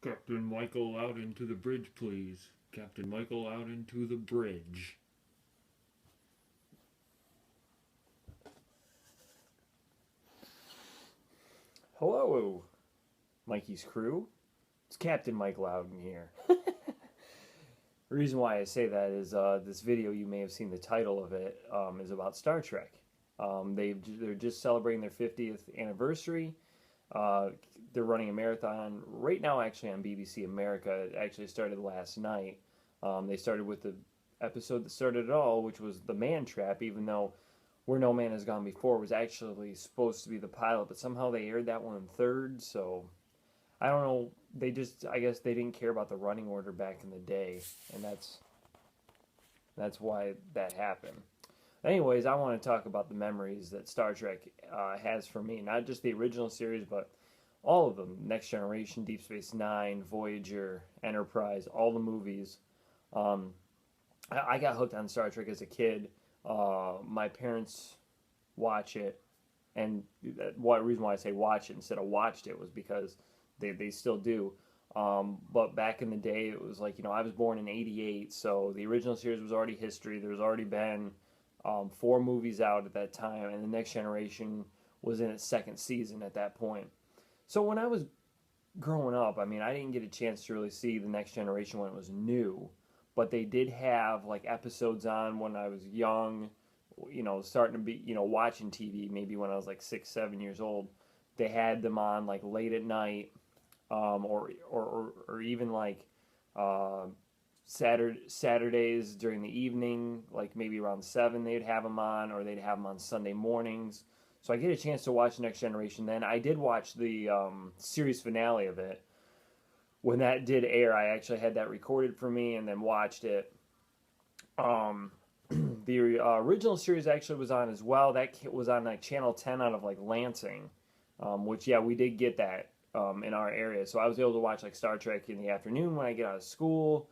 Captain Michael out into the bridge, please. Captain Michael out into the bridge. Hello, Mikey's crew. It's Captain Mike Loudon here. The reason why I say that is this video, you may have seen the title of it, is about Star Trek. They're just celebrating their 50th anniversary. They're running a marathon right now, actually, on BBC America. It actually started last night. They started with the episode that started it all, which was The Man Trap, even though Where No Man Has Gone Before was actually supposed to be the pilot, but somehow they aired that one in third, so I don't know. I guess they didn't care about the running order back in the day, and that's why that happened. Anyways, I want to talk about the memories that Star Trek has for me. Not just the original series, but all of them. Next Generation, Deep Space Nine, Voyager, Enterprise, all the movies. Um, I got hooked on Star Trek as a kid. My parents watch it, and the reason why I say watch it instead of watched it was because they still do. But back in the day, it was like, I was born in '88, so the original series was already history. There's already been 4 movies out at that time, and the Next Generation was in its second season at that point. So when I was growing up, I mean, I didn't get a chance to really see the Next Generation when it was new, but they did have like episodes on when I was young, starting to be, watching TV, maybe when I was like 6, 7 years old. They had them on like late at night, or even like uh, Saturdays during the evening, like maybe around 7, they'd have them on, or they'd have them on Sunday mornings. So I get a chance to watch Next Generation. Then I did watch the series finale of it. When that did air, I actually had that recorded for me and then watched it. Um, the original series actually was on as well. That was on like Channel 10 out of like Lansing, which, yeah, we did get that in our area. So I was able to watch like Star Trek in the afternoon when I get out of school.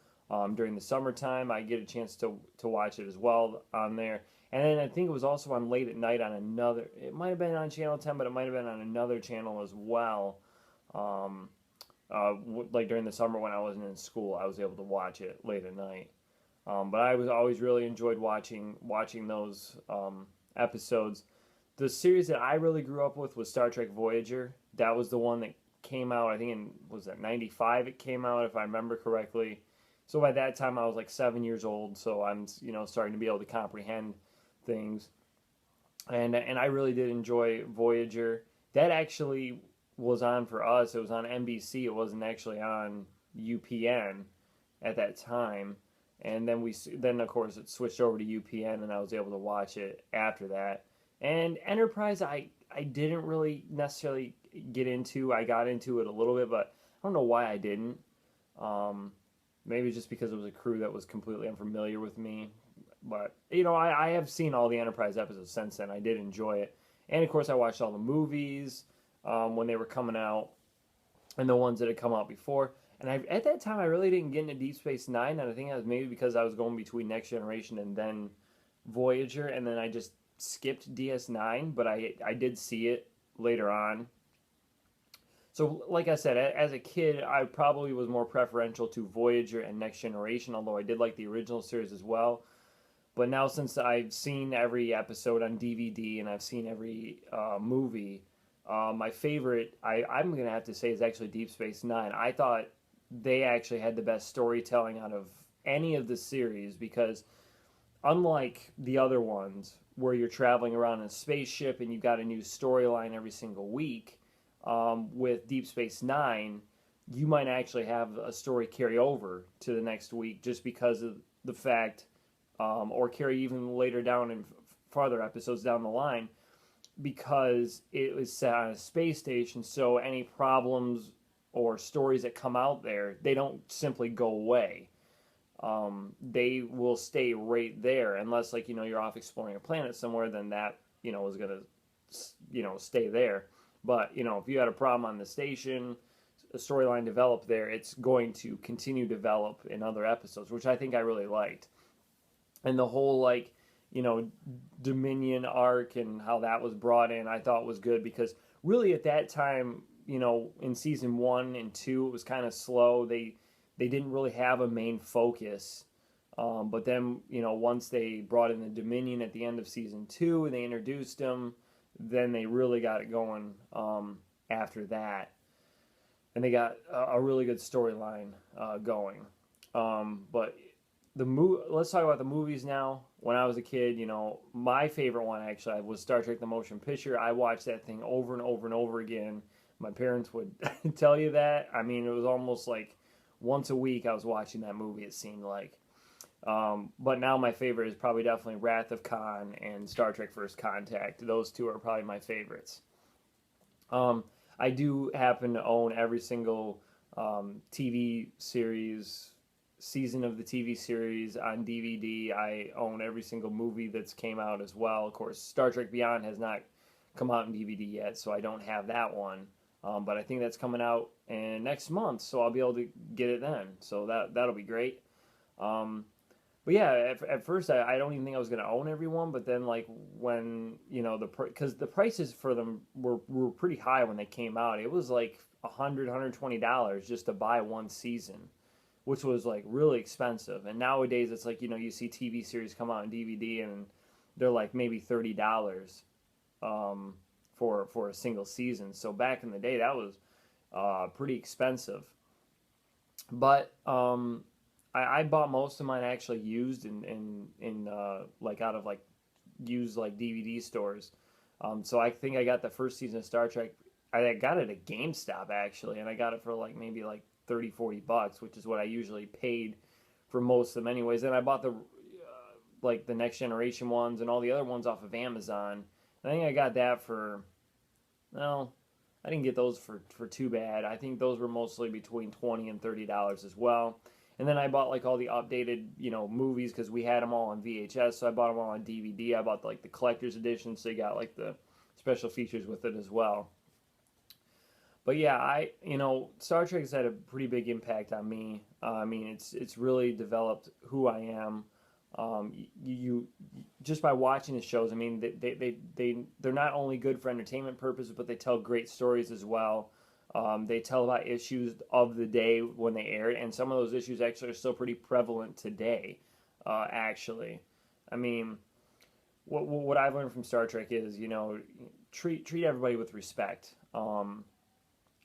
During the summertime, I get a chance to watch it as well on there. And then I think it was also on late at night on another. It might have been on Channel 10, but it might have been on another channel as well. Um, like during the summer when I wasn't in school, I was able to watch it late at night. But I was always really enjoyed watching those episodes. The series that I really grew up with was Star Trek Voyager. That was the one that came out. I think was that '95. It came out, if I remember correctly. So by that time, I was like 7 years old. So I'm starting to be able to comprehend things, and I really did enjoy Voyager. That actually was on for us. It was on NBC. It wasn't actually on UPN at that time. And then of course it switched over to UPN, and I was able to watch it after that. And Enterprise, I didn't really necessarily get into. I got into it a little bit, but I don't know why I didn't. Um, Maybe just because it was a crew that was completely unfamiliar with me. But I have seen all the Enterprise episodes since then. I did enjoy it, and of course I watched all the movies when they were coming out, and the ones that had come out before. And at that time, I really didn't get into Deep Space Nine, and I think that was maybe because I was going between Next Generation and then Voyager, and then I just skipped DS9, but I did see it later on. So, like I said, as a kid, I probably was more preferential to Voyager and Next Generation, although I did like the original series as well. But now, since I've seen every episode on DVD and I've seen every movie, my favorite, I'm going to have to say, is actually Deep Space Nine. I thought they actually had the best storytelling out of any of the series because, unlike the other ones where you're traveling around in a spaceship and you've got a new storyline every single week, with Deep Space Nine, you might actually have a story carry over to the next week just because of the fact, or carry even later down in farther episodes down the line, because it was set on a space station. So any problems or stories that come out there, they don't simply go away. They will stay right there unless, like, you're off exploring a planet somewhere. Then that is gonna stay there. But if you had a problem on the station, a storyline developed there, it's going to continue to develop in other episodes, which I think I really liked. And the whole, like, Dominion arc and how that was brought in, I thought was good because really at that time in season 1 and 2, it was kind of slow. They didn't really have a main focus. But then, once they brought in the Dominion at the end of season 2 and they introduced them, then they really got it going after that. And they got a really good storyline going. But let's talk about the movies now. When I was a kid, my favorite one actually was Star Trek: The Motion Picture. I watched that thing over and over and over again. My parents would tell you that. I mean, it was almost like once a week I was watching that movie, it seemed like. But now my favorite is probably definitely Wrath of Khan and Star Trek First Contact. Those two are probably my favorites. I do happen to own every single TV series, season of the TV series on DVD. I own every single movie that's came out as well. Of course, Star Trek Beyond has not come out in DVD yet, so I don't have that one. But I think that's coming out next month, so I'll be able to get it then. So that'll be great. But yeah, at first I don't even think I was going to own everyone, but then like when, because the prices for them were pretty high when they came out. It was like $120 just to buy one season, which was like really expensive. And nowadays it's like, you see TV series come out on DVD and they're like maybe $30 for a single season. So back in the day that was pretty expensive. But I bought most of mine actually used in like out of like used like DVD stores. So I think I got the first season of Star Trek. I got it at GameStop actually, and I got it for like maybe like $30-$40, which is what I usually paid for most of them anyways. And I bought the like the Next Generation ones and all the other ones off of Amazon. I think I got that for, well, I didn't get those for too bad. I think those were mostly between $20 and $30 as well. And then I bought like all the updated, movies because we had them all on VHS. So I bought them all on DVD. I bought like the collector's edition, so you got like the special features with it as well. But yeah, Star Trek has had a pretty big impact on me. I mean, it's really developed who I am. You just by watching the shows. I mean, they're not only good for entertainment purposes, but they tell great stories as well. They tell about issues of the day when they aired, and some of those issues actually are still pretty prevalent today. Actually, I mean, what I've learned from Star Trek is, treat everybody with respect.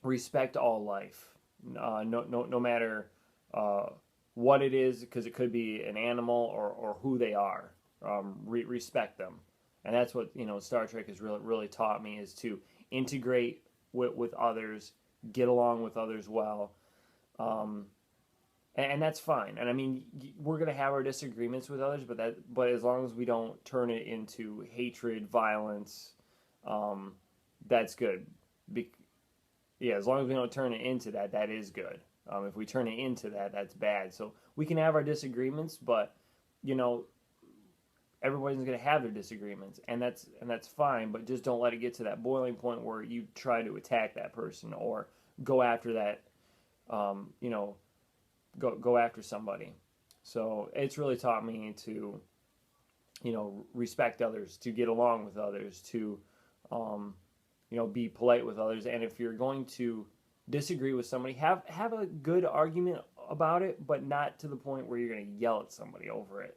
Respect all life, no matter what it is, because it could be an animal or who they are. Respect them, and that's what Star Trek has really taught me, is to integrate with others, get along with others well, and that's fine. And I mean, we're gonna have our disagreements with others, but as long as we don't turn it into hatred, violence, that's good. As long as we don't turn it into that, that is good. If we turn it into that, that's bad. So we can have our disagreements, but everybody's going to have their disagreements, and that's fine. But just don't let it get to that boiling point where you try to attack that person or go after that, go after somebody. So it's really taught me to, respect others, to get along with others, to, be polite with others. And if you're going to disagree with somebody, have a good argument about it, but not to the point where you're going to yell at somebody over it.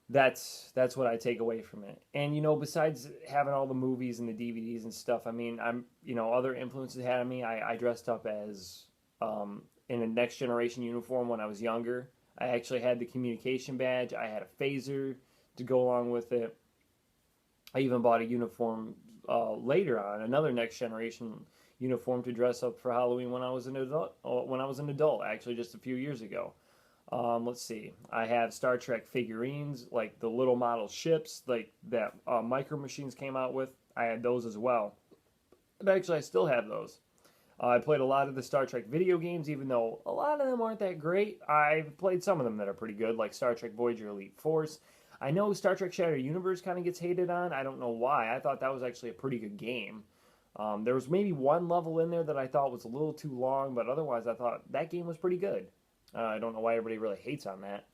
That's what I take away from it. And besides having all the movies and the DVDs and stuff, I mean, other influences had on me. I dressed up as in a Next Generation uniform when I was younger. I actually had the communication badge. I had a phaser to go along with it. I even bought a uniform later on, another Next Generation uniform to dress up for Halloween when I was an adult, actually just a few years ago. Let's see. I have Star Trek figurines, like the little model ships, like that Micro Machines came out with. I had those as well. And actually, I still have those. I played a lot of the Star Trek video games, even though a lot of them aren't that great. I've played some of them that are pretty good, like Star Trek Voyager Elite Force. I know Star Trek Shattered Universe kind of gets hated on. I don't know why. I thought that was actually a pretty good game. There was maybe one level in there that I thought was a little too long, but otherwise I thought that game was pretty good. I don't know why everybody really hates on that.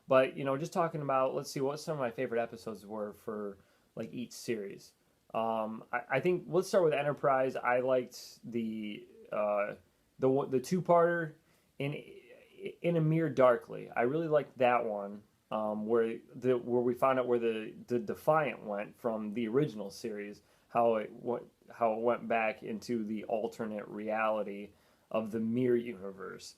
But, just talking about, let's see what some of my favorite episodes were for, like, each series. I think let's start with Enterprise. I liked the two-parter in in a Mirror Darkly. I really liked that one, where we found out where the Defiant went from the original series, how it went back into the alternate reality of the Mirror universe.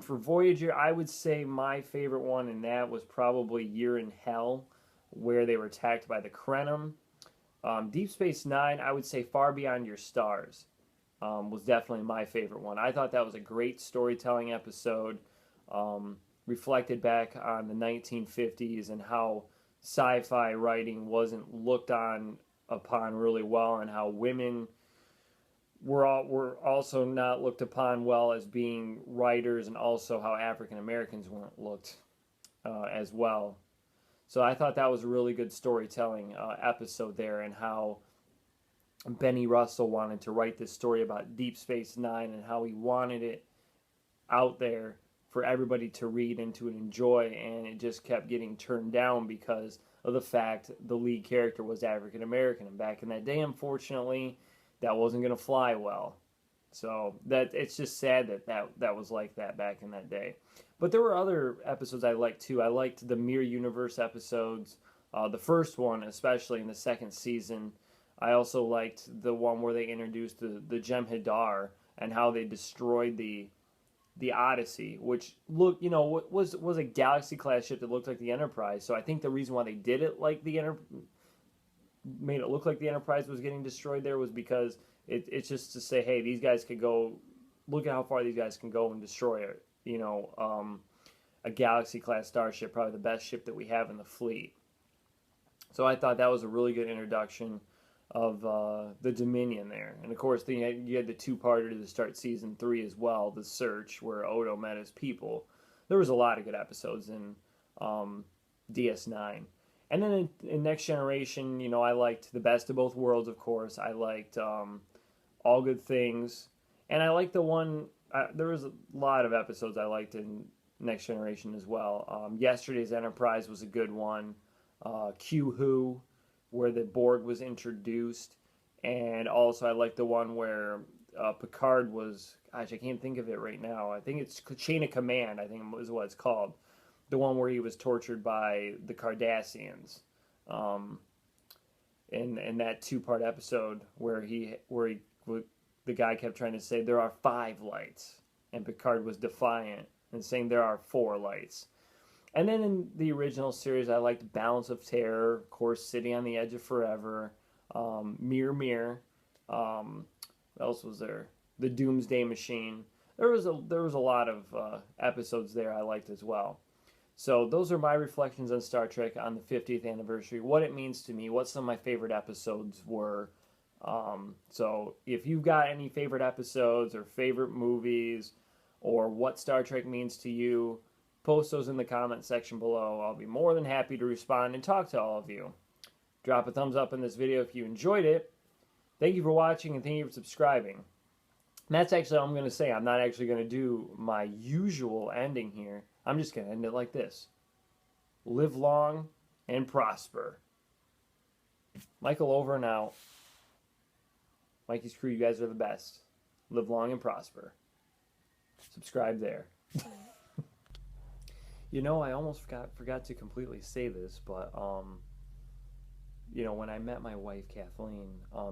For Voyager, I would say my favorite one in that was probably Year in Hell, where they were attacked by the Krenim. Deep Space Nine, I would say Far Beyond Your Stars was definitely my favorite one. I thought that was a great storytelling episode, reflected back on the 1950s and how sci-fi writing wasn't looked on upon really well, and how women were also not looked upon well as being writers, and also how African Americans weren't looked as well. So I thought that was a really good storytelling episode there, and how Benny Russell wanted to write this story about Deep Space Nine and how he wanted it out there for everybody to read and to enjoy, and it just kept getting turned down because of the fact the lead character was African American, and back in that day, unfortunately, that wasn't going to fly well. So that it's just sad that was like that back in that day. But there were other episodes I liked too. I liked the Mirror Universe episodes, the first one especially in the second season. I also liked the one where they introduced the Jem'Hadar and how they destroyed the Odyssey, which was a Galaxy class ship that looked like the Enterprise. So I think the reason why they did it like made it look like the Enterprise was getting destroyed there was because it's just to say, hey, these guys could go, look at how far these guys can go and destroy it. A Galaxy class starship, probably the best ship that we have in the fleet. So I thought that was a really good introduction of the Dominion there. And of course, you had the two-parter to start season 3 as well, The Search, where Odo met his people. There was a lot of good episodes in DS9. And then in Next Generation, I liked The Best of Both Worlds, of course. I liked All Good Things. And I liked the one, there was a lot of episodes I liked in Next Generation as well. Yesterday's Enterprise was a good one. Q Who, where the Borg was introduced. And also I liked the one where Picard was, gosh, I can't think of it right now. I think it's Chain of Command, I think is what it's called. The one where he was tortured by the Cardassians. In that two-part episode where the guy kept trying to say there are 5 lights, and Picard was defiant and saying there are 4 lights. And then in the original series, I liked Balance of Terror, of course, City on the Edge of Forever, Mirror Mirror. What else was there? The Doomsday Machine. There was a lot of episodes there I liked as well. So those are my reflections on Star Trek on the 50th anniversary, what it means to me, what some of my favorite episodes were. So if you've got any favorite episodes or favorite movies or what Star Trek means to you, post those in the comment section below. I'll be more than happy to respond and talk to all of you. Drop a thumbs up in this video if you enjoyed it. Thank you for watching, and thank you for subscribing. And that's actually all I'm going to say. I'm not actually going to do my usual ending here. I'm just going to end it like this. Live long and prosper. Michael over and out. Mikey's crew, you guys are the best. Live long and prosper. Subscribe there. I almost forgot to completely say this, but when I met my wife Kathleen,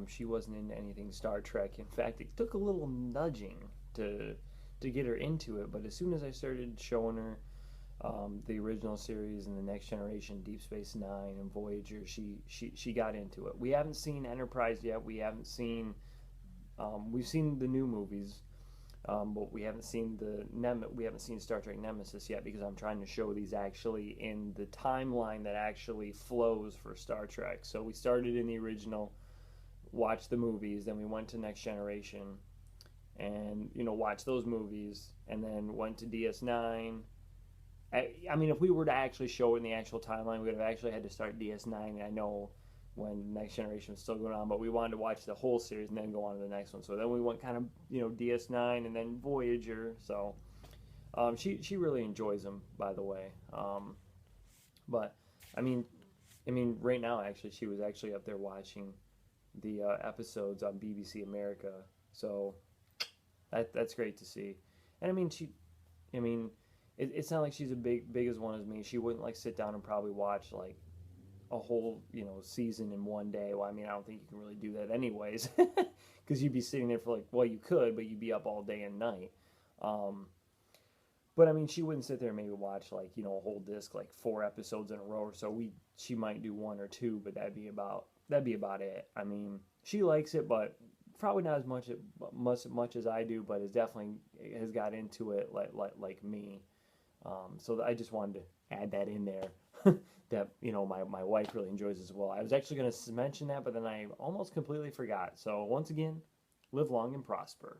she wasn't into anything Star Trek. In fact, it took a little nudging to get her into it, but as soon as I started showing her the original series and the Next Generation, Deep Space Nine and Voyager, she got into it. We haven't seen Enterprise yet. We've seen the new movies, but we haven't seen Star Trek Nemesis yet, because I'm trying to show these actually in the timeline that actually flows for Star Trek. So we started in the original, watched the movies, then we went to Next Generation, and watched those movies, and then went to DS9. I mean, if we were to actually show it in the actual timeline, we would have actually had to start DS9. I know when Next Generation was still going on, but we wanted to watch the whole series and then go on to the next one. So then we went kind of, DS9 and then Voyager. So she really enjoys them, by the way. But I mean, right now actually she was actually up there watching the episodes on BBC America. So that's great to see. And I mean, I mean, it's not like she's a big as one as me. She wouldn't like sit down and probably watch like a whole season in one day. Well, I mean, I don't think you can really do that anyways, because you'd be sitting there for like, well, you could, but you'd be up all day and night. Um, but I mean, she wouldn't sit there and maybe watch like a whole disc, like 4 episodes in a row or so. She might do 1 or 2, but that'd be about it. I mean, she likes it, but probably not as much as I do, but has got into it like me. So I just wanted to add that in there. That my wife really enjoys as well. I was actually going to mention that, but then I almost completely forgot. So once again, live long and prosper.